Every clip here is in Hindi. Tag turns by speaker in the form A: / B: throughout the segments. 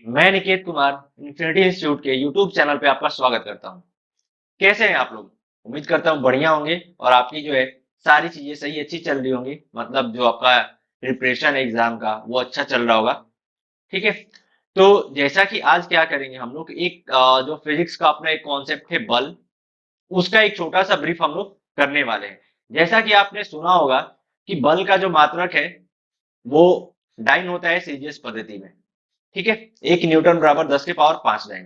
A: मैं निकेत कुमार इन्फिनिटी इंस्टीट्यूट के यूट्यूब चैनल पे आपका स्वागत करता हूँ। कैसे हैं आप लोग? उम्मीद करता हूँ बढ़िया होंगे और आपकी जो है सारी चीजें सही अच्छी चल रही होंगी। मतलब जो आपका प्रिपरेशन है एग्जाम का वो अच्छा चल रहा होगा। ठीक है। तो जैसा कि आज क्या करेंगे हम लोग एक जो फिजिक्स का अपना एक कॉन्सेप्ट है बल, उसका एक छोटा सा ब्रीफ हम लोग करने वाले हैं। जैसा कि आपने सुना होगा कि बल का जो मात्रक है वो डाइन होता है सीजीएस पद्धति में। ठीक है। 1 न्यूटन बराबर 10 की पावर 5 डाइन।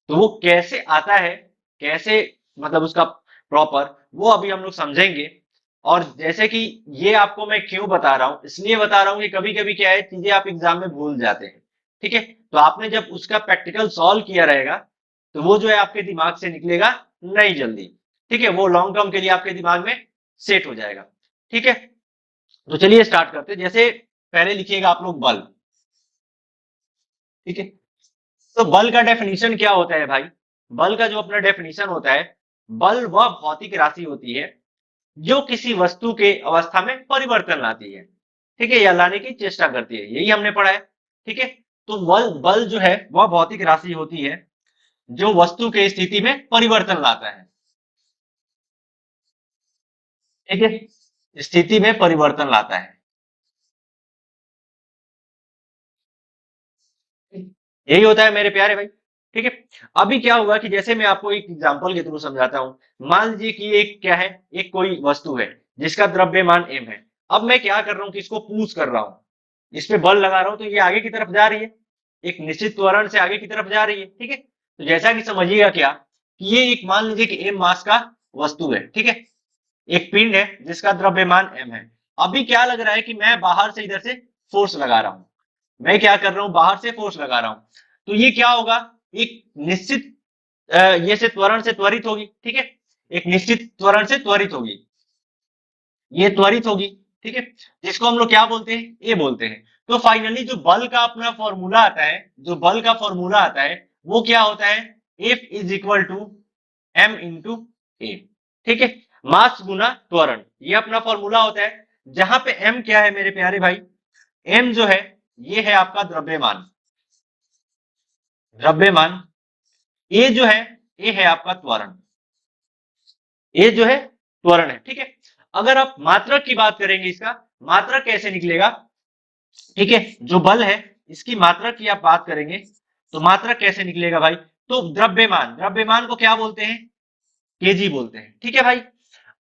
A: तो वो कैसे आता है, कैसे मतलब उसका प्रॉपर, वो अभी हम लोग समझेंगे। और जैसे कि ये आपको मैं क्यों बता रहा हूं, इसलिए बता रहा हूं कि कभी कभी क्या है चीजें आप एग्जाम में भूल जाते हैं। ठीक है। तो आपने जब उसका प्रैक्टिकल सॉल्व किया रहेगा तो वो जो है आपके दिमाग से निकलेगा नहीं जल्दी। ठीक है। वो लॉन्ग टर्म के लिए आपके दिमाग में सेट हो जाएगा। ठीक है। तो चलिए स्टार्ट करते हैं। जैसे पहले लिखिएगा आप लोग बल। ठीक है। तो बल का डेफिनेशन क्या होता है भाई? बल का जो अपना डेफिनेशन होता है, बल वह भौतिक राशि होती है जो किसी वस्तु के अवस्था में परिवर्तन लाती है। ठीक है, या लाने की चेष्टा करती है, यही हमने पढ़ा है। ठीक है। तो बल बल जो है वह भौतिक राशि होती है जो वस्तु के स्थिति में परिवर्तन लाता है। ठीक है, स्थिति में परिवर्तन लाता है। यही होता है मेरे प्यारे भाई। ठीक है। अभी क्या हुआ कि जैसे मैं आपको एक एग्जांपल के थ्रू समझाता हूं। मान लीजिए कि एक क्या है, एक कोई वस्तु है जिसका द्रव्यमान m है। अब मैं क्या कर रहा हूं कि इसको पुश कर रहा हूं, इस पे बल लगा रहा हूं, तो ये आगे की तरफ जा रही है, एक निश्चित त्वरण से आगे की तरफ जा रही है। ठीक है। तो जैसा कि समझिएगा क्या कि ये एक मान लीजिए कि m मास का वस्तु है। ठीक है। एक पिंड है जिसका द्रव्यमान m है। अभी क्या लग रहा है कि मैं बाहर से इधर से फोर्स लगा रहा हूं, मैं क्या कर रहा हूं बाहर से फोर्स लगा रहा हूं। तो ये क्या होगा, एक निश्चित ये से त्वरण से त्वरित होगी। ठीक है। एक निश्चित त्वरण से त्वरित होगी, ये त्वरित होगी। ठीक है। जिसको हम लोग क्या बोलते हैं, ए बोलते हैं। तो फाइनली जो बल का अपना फॉर्मूला आता है, जो बल का फॉर्मूला आता है वो क्या होता है, F is equal to M into A. ठीक है। मास गुना त्वरण, ये अपना फॉर्मूला होता है। जहां पे एम क्या है मेरे प्यारे भाई, एम जो है ये है आपका द्रव्यमान, द्रव्यमान। ए जो है, ए है आपका त्वरण, ए जो है त्वरण है। ठीक है। अगर आप मात्रक की बात करेंगे, इसका मात्रक कैसे निकलेगा? ठीक है। जो बल है इसकी मात्रक की आप बात करेंगे तो मात्रक कैसे निकलेगा भाई? तो द्रव्यमान, द्रव्यमान को क्या बोलते हैं, केजी बोलते हैं। ठीक है भाई।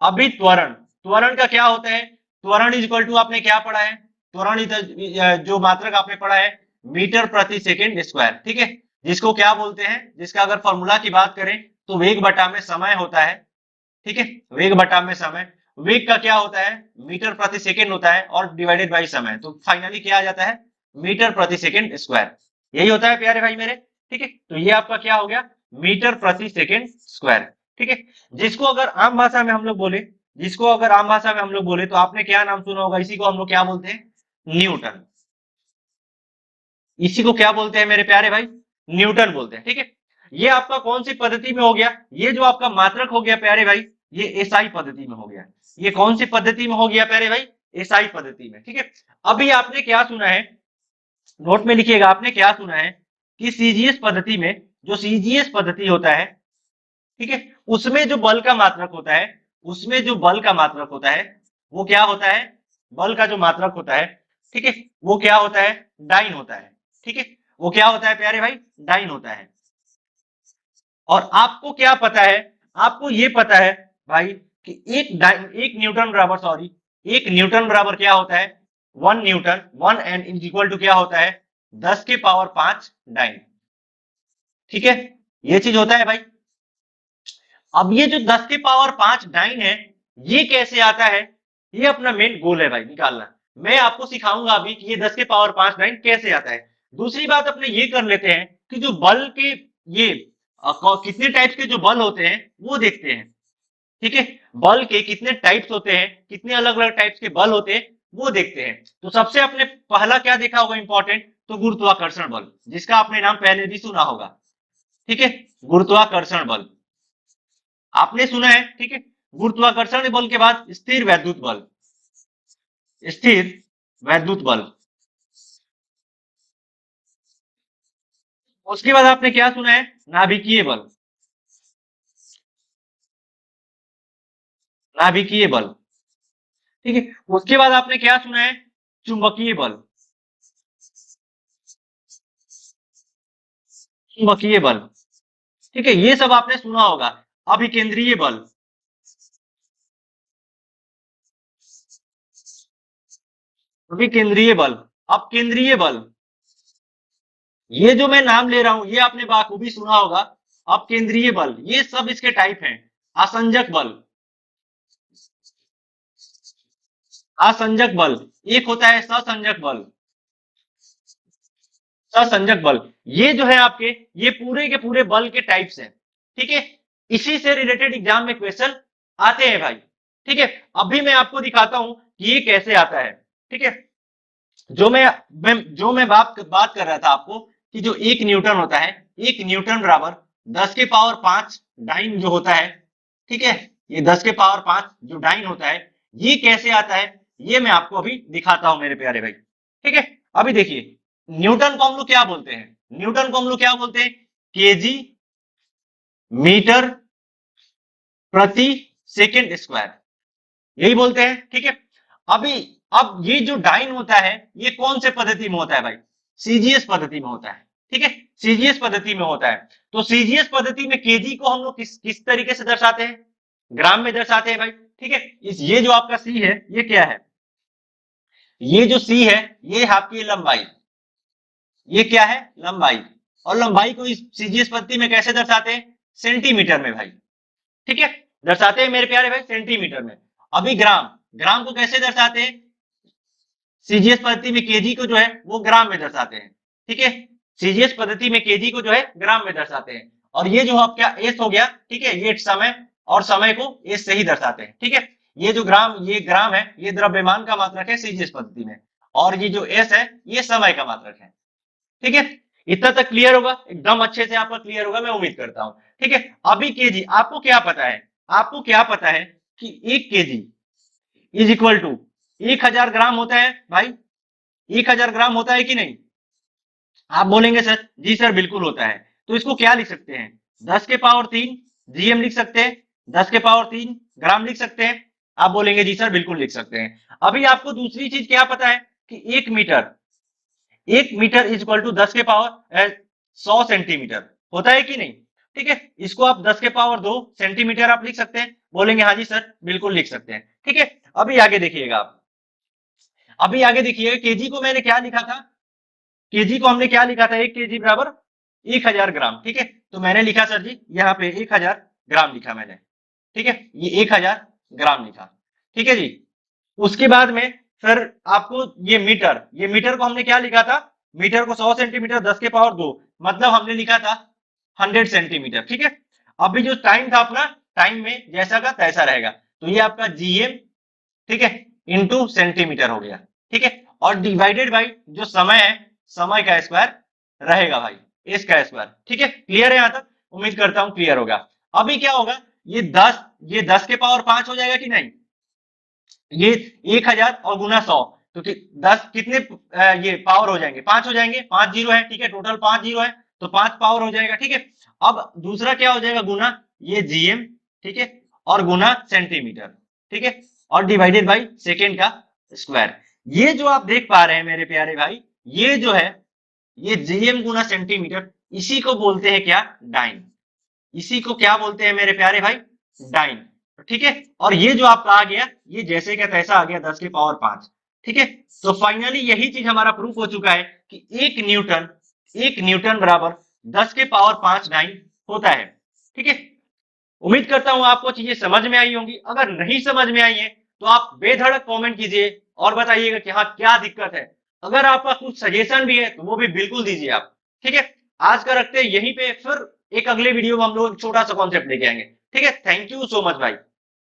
A: अभी त्वरण, त्वरण का क्या होता है? त्वरण इज इक्वल टू, आपने क्या पढ़ा है, त्वरण जो मात्रक आपने पढ़ा है, मीटर प्रति सेकेंड स्क्वायर। ठीक है। जिसको क्या बोलते हैं, जिसका अगर फॉर्मूला की बात करें तो वेग बटा में समय होता है। ठीक है। वेग बटा में समय, वेग का क्या होता है, मीटर प्रति सेकेंड होता है और डिवाइडेड बाई समय, तो फाइनली क्या आ जाता है, मीटर प्रति सेकेंड स्क्वायर। यही होता है प्यारे भाई मेरे। ठीक है। तो ये आपका क्या हो गया, मीटर प्रति सेकेंड स्क्वायर। ठीक है। जिसको अगर आम भाषा में हम लोग बोले, जिसको अगर आम भाषा में हम लोग बोले तो आपने क्या नाम सुना होगा, इसी को हम लोग क्या बोलते हैं, न्यूटन। इसी को क्या बोलते हैं मेरे प्यारे भाई, न्यूटन बोलते हैं। ठीक है। ये आपका कौन सी पद्धति में हो गया, ये जो आपका मात्रक हो गया प्यारे भाई, ये एसआई पद्धति में हो गया। ये कौन सी पद्धति में हो गया प्यारे भाई, एसआई पद्धति में। ठीक है। अभी आपने क्या सुना है, नोट में लिखिएगा, आपने क्या सुना है कि सीजीएस पद्धति में, जो सीजीएस पद्धति होता है, ठीक है, उसमें जो बल का मात्रक होता है, उसमें जो बल का मात्रक होता है वो क्या होता है, बल का जो मात्रक होता है, ठीक है, वो क्या होता है, डाइन होता है। ठीक है। वो क्या होता है प्यारे भाई, डाइन होता है। और आपको क्या पता है, आपको ये पता है भाई कि एक न्यूटन बराबर, सॉरी, एक न्यूटन बराबर क्या होता है, 1 newton, 1 N is equal to क्या होता है, 10 की पावर 5 डाइन। ठीक है। ये चीज होता है भाई। अब ये जो 10 की पावर 5 डाइन है, ये कैसे आता है, ये अपना मेन गोल है भाई निकालना। मैं आपको सिखाऊंगा अभी कि ये 10 की पावर 5 डाइन कैसे आता है। दूसरी बात अपने ये कर लेते हैं कि जो बल के ये कितने टाइप्स के जो बल होते हैं वो देखते हैं। ठीक है। बल के कितने टाइप्स होते हैं, कितने अलग अलग टाइप्स के बल होते हैं वो देखते हैं। तो सबसे अपने पहला क्या देखा होगा इंपॉर्टेंट, तो गुरुत्वाकर्षण बल, जिसका आपने नाम पहले भी सुना होगा। ठीक है। गुरुत्वाकर्षण बल आपने सुना है। ठीक है। गुरुत्वाकर्षण बल के बाद स्थिर वैद्युत बल, स्थिर वैद्युत बल, उसके बाद आपने क्या सुना है? नाभिकीय बल। नाभिकीय बल, ठीक है। उसके बाद आपने क्या सुना है? चुंबकीय बल। चुंबकीय बल, ठीक है, ये सब आपने सुना होगा। अभिकेंद्रीय बल। अभिकेंद्रीय बल, अपकेंद्रीय बल, ये जो मैं नाम ले रहा हूं ये आपने बाखूबी सुना होगा। अपकेंद्रीय बल, ये सब इसके टाइप हैं। असंजक बल, असंजक बल, एक होता है ससंजक बल। ससंजक बल, ये जो है आपके, ये पूरे के पूरे बल के टाइप्स हैं, ठीक है। इसी से रिलेटेड एग्जाम में क्वेश्चन आते हैं भाई, ठीक है। अभी मैं आपको दिखाता हूं कि ये कैसे आता है, ठीक है। जो मैं बात कर रहा था आपको कि जो 1 न्यूटन होता है, 1 न्यूटन बराबर 10 के पावर 5 डाइन जो होता है, ठीक है। ये 10 के पावर 5 जो डाइन होता है, ये कैसे आता है, ये मैं आपको अभी दिखाता हूं मेरे प्यारे भाई, ठीक है। अभी देखिए, न्यूटन को हम लोग क्या बोलते हैं? न्यूटन को हम लोग क्या बोलते हैं? केजी मीटर प्रति सेकेंड स्क्वायर, यही बोलते हैं, ठीक है। अभी अब ये जो डाइन होता है, ये कौन से पद्धति में होता है भाई? सीजीएस पद्धति में होता है, ठीक है। सीजीएस पद्धति में होता है। तो सीजीएस पद्धति में केजी को हम लोग किस किस तरीके से दर्शाते हैं? ग्राम में दर्शाते हैं भाई, ठीक है। ये जो आपका सी है, ये क्या है? ये जो सी है, ये आपकी लंबाई, ये क्या है? लंबाई। और लंबाई को इस सीजीएस पद्धति में कैसे दर्शाते हैं? सेंटीमीटर में भाई, ठीक है। दर्शाते हैं मेरे प्यारे भाई सेंटीमीटर में। अभी ग्राम, ग्राम को कैसे दर्शाते हैं? सीजीएस पद्धति में केजी को जो है वो ग्राम में दर्शाते हैं, ठीक है। सीजीएस पद्धति में केजी को जो है ग्राम में दर्शाते हैं। और ये जो आपका एस हो गया, ठीक है, ये समय, और समय को एस से ही दर्शाते हैं, ठीक है। ये जो ग्राम, ये ग्राम है, ये द्रव्यमान का मात्रक है सीजीएस पद्धति में। और ये जो एस है, ये समय का मात्रक है, ठीक है। इतना तक क्लियर होगा? एकदम अच्छे से आपका क्लियर होगा, मैं उम्मीद करता हूं, ठीक है। अभी केजी, आपको क्या पता है? आपको क्या पता है कि 1 केजी इज इक्वल टू 1000 ग्राम होता है भाई? 1000 ग्राम होता है कि नहीं? आप बोलेंगे सर, जी सर बिल्कुल होता है। तो इसको क्या लिख सकते हैं? 10 के पावर 3 जीएम लिख सकते हैं, 10 के पावर 3 ग्राम लिख सकते हैं। आप बोलेंगे जी सर बिल्कुल लिख सकते हैं। अभी आपको दूसरी चीज क्या पता है कि 1 metre, 1 metre is equal to 10 के पावर 100 सेंटीमीटर होता है कि नहीं? ठीक है, इसको आप 10 के पावर 2 सेंटीमीटर आप लिख सकते हैं। बोलेंगे हाँ जी सर बिल्कुल लिख सकते हैं, ठीक है। अभी आगे देखिएगा आप, अभी आगे देखिएगा, केजी को मैंने क्या लिखा था? केजी को हमने क्या लिखा था? 1 केजी बराबर 1000 ग्राम, ठीक है। तो मैंने लिखा सर जी यहाँ पे 1000 ग्राम लिखा मैंने, ठीक है, ये 1000 ग्राम लिखा, ठीक है जी। उसके बाद में सर आपको ये मीटर, ये मीटर को हमने क्या लिखा था? मीटर को 100 सेंटीमीटर 10 के पावर 2, मतलब हमने लिखा था 100 सेंटीमीटर, ठीक है। अभी जो टाइम था अपना, टाइम में जैसा का तैसा रहेगा। तो ये आपका जीएम, ठीक है, इंटू सेंटीमीटर हो गया, ठीक है। और डिवाइडेड बाई जो समय है, समय का स्क्वायर रहेगा भाई, इसका स्क्वायर, ठीक है। क्लियर है यहां तक? उम्मीद करता हूं क्लियर होगा। अभी क्या होगा? ये 10 के पावर 5 हो जाएगा कि नहीं? ये 1000 और गुना 100, तो 10 कितने ये पावर हो जाएंगे? 5 हो जाएंगे, 5 जीरो है, ठीक है, टोटल 5 जीरो है, तो 5 पावर हो जाएगा, ठीक है। अब दूसरा क्या हो जाएगा? गुना ये जीएम, ठीक है, और गुना सेंटीमीटर, ठीक है, और डिवाइडेड बाई सेकेंड का स्क्वायर। ये जो आप देख पा रहे हैं मेरे प्यारे भाई, ये जो है, ये जीएम गुना सेंटीमीटर, इसी को बोलते हैं क्या? डाइन। इसी को क्या बोलते हैं मेरे प्यारे भाई? डाइन, ठीक है। और ये जो आपका आ गया, ये जैसे का तैसा आ गया 10 के पावर 5, ठीक है। तो फाइनली यही चीज हमारा प्रूफ हो चुका है कि 1 न्यूटन, 1 न्यूटन बराबर 10 के पावर 5 डाइन होता है, ठीक है। उम्मीद करता हूं आपको चीजें समझ में आई होंगी। अगर नहीं समझ में आई है तो आप बेधड़क कमेंट कीजिए और बताइएगा कि हाँ क्या दिक्कत है। अगर आपका कुछ सजेशन भी है तो वो भी बिल्कुल दीजिए आप, ठीक है। आज का रखते हैं यहीं पे, फिर एक अगले वीडियो में हम लोग एक छोटा सा कॉन्सेप्ट लेके आएंगे, ठीक है। थैंक यू सो मच भाई।